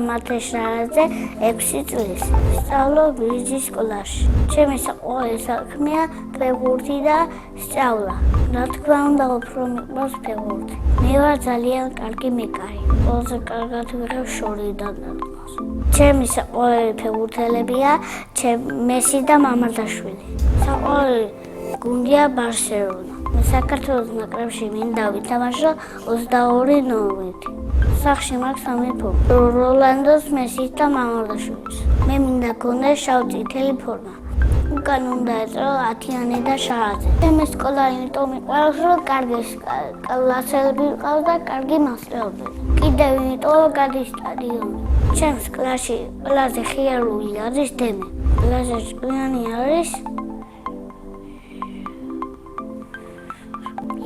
მათე შარაზე 6 წლის. სწავლობ ბიძის სკოლაში. ჩემი საყვარელი საქმეა ფეხბურთი და სწავლა. რა თქმა უნდა, უფრო მიყვარს ფეხბურთი. მე ვარ ძალიან კარგი მეკარე. ყველაზე კარგად ვიღებ შორიდან დარტყმას. ჩემი საყვარელი ფეხბურთელებია მესი და მამარდაშვილი. საყვარელი გუნდია ბარსელონა. მე საქართველოს ნაკრებში მინდა ვითამაშო 22 ნოემბერით. სახში მაქვს 3 ფორმა. როლანდოს, მესის და მამარდაშვილის. მე მინდა გქონდეს შავ-წითელი ფორმა. უკან უნდა ეწრო 10-იანი და შარაზე. ჩემი სკოლა იმიტომ მიყვარს, რომ კარგი კლასელები ყავს და კარგი მასწავლებელი. კიდევ იმიტომ რომ გადის სტადიონი. ჩემს კლასში ყველაზე ხიარული არის დემე. ყველაზე ჭკვიანი არის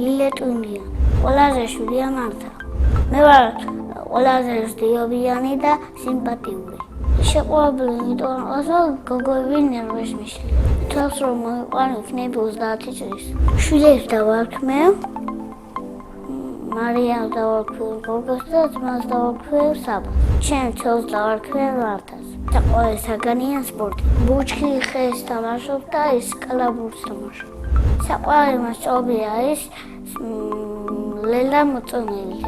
ილეტუნია. ყველაზე შვილია მართა. მე ვარ ყველაზე ზდიობიანი და სიმპათიური. შეყვარებული იმიტომ რომ გოგოები ნერვებს მიშლიან. თავს რომ მოიყვანო იქნები 30 წლის. შვილებს დავარქმე. მარიამს დავარქმე გოგოს და ძმას დავარქმე საბას. ჩემ ცოლს დავარქმე მართას. საყვარელი საგანია სპორტი. ბუჩქი ხეს თამაშობ და ის კალაბურს თამაშობ. საყვარელი მასწავლებელი არის ლელა მოწონილი.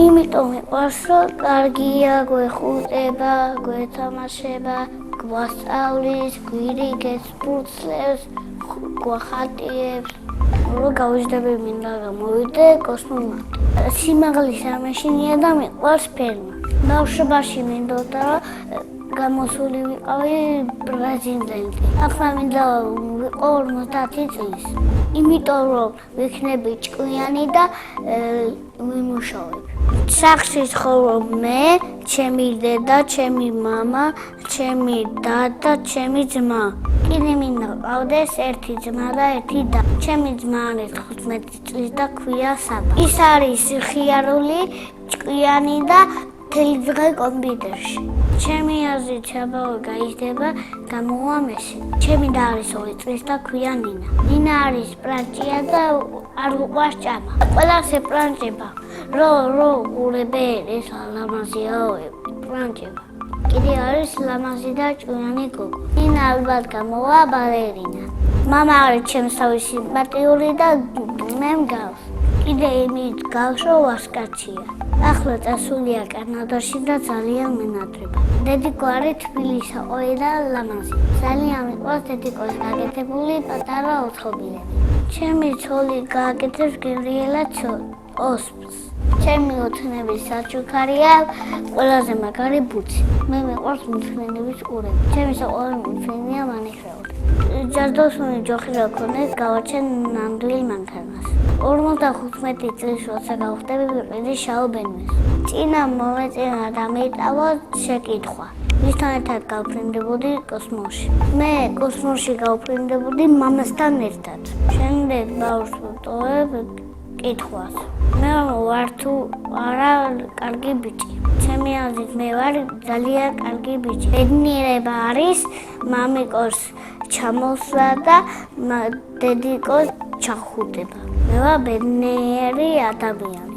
იმიტომ მიყვარს, რომ კარგია, გვეხუტება, გვეთამაშება, გვასწავლის, გვირიგებს, ფურცლებს, გვახატიებს. რომ გავიждები მინდა გამოვიდე კოსმონავტი. სიმაღლის ამეშინია და მიყვარს ფერმა. ბავშვობაში მინდოდა გამოსული ვიყავი პრეზიდენტი. ახლა მინდა ვიყო 50 წლის. იმიტომ რომ ვიქნები ჭკვიანი და ვიმუშავებ. სახლში ცხოვრობ მე, ჩემი დედა, ჩემი მამა, ჩემი დედა, ჩემი ძმა. კიდე მინდა ყავდეს ერთი ძმა და ერთი და. ჩემი ძმა არის 15 წლის და ქვია საბა. ის არის ხიარული, ჭკვიანი და მთელი დღე კომპიუტერში. ჩემი აზრით საბაო გაიზრდება გამოვა მესი. ჩემი და არის 2 წლის და ქვია ნინა. ნინა არის პრანჭია და არ უყვარს ჭამა. ყველას ეპრანჭება. რო ყურებე ეს ლამაზია პრანჭება. კიდე არის ლამაზი და ჭკვიანი გოგო. ნინა ალბათ გამოვა ბალერინა. მამა არის ჩემსავე სიმპათიური და მე მგავს. კიდე იმით გავს რომ ვასკაცია. ახლა წასულია კანადაში და ძალიან მენატრება. დედიკო არის თბილისაყოლი და ლამაზი. ძალიან მიყვარს დედიკოს გაკეთებული პატარა ოთხოვილები. ჩემი ცოლი გააკეთებს გემრიელად ოსპს. ჩემი ოთნების საჩუქარია ყველაზე მაგარი ბუცი. მე მიყვარს მუცლინების ყურები. ჩემი საყვარელი მუცლინია მანიჰრეული. ჯადოსნური ჯოხი რა ქონდეს გავაჩენ ნამდვილ მანქანას. 55 წლის როცა გავხდები ვიყიდი შავ ბენვეს. წინა მომეწონა და მეტავა შეკითხვა. ვისთან ერთად გავფრინდებოდი კოსმოსში. მე კოსმოსში გავფრინდებოდი მამასთან ერთად. შემდეგ ბავშვს ვტოვებ კითხვას. მე ვარ თუ არა კარგი ბიჭი. ჩემი აზრით მე ვარ ძალიან კარგი ბიჭი. ბედნიერება არის მამიკოს ჩამოსვლა და დედიკოს ჩახუტება. მე ვარ ბედნიერი ადამიანი.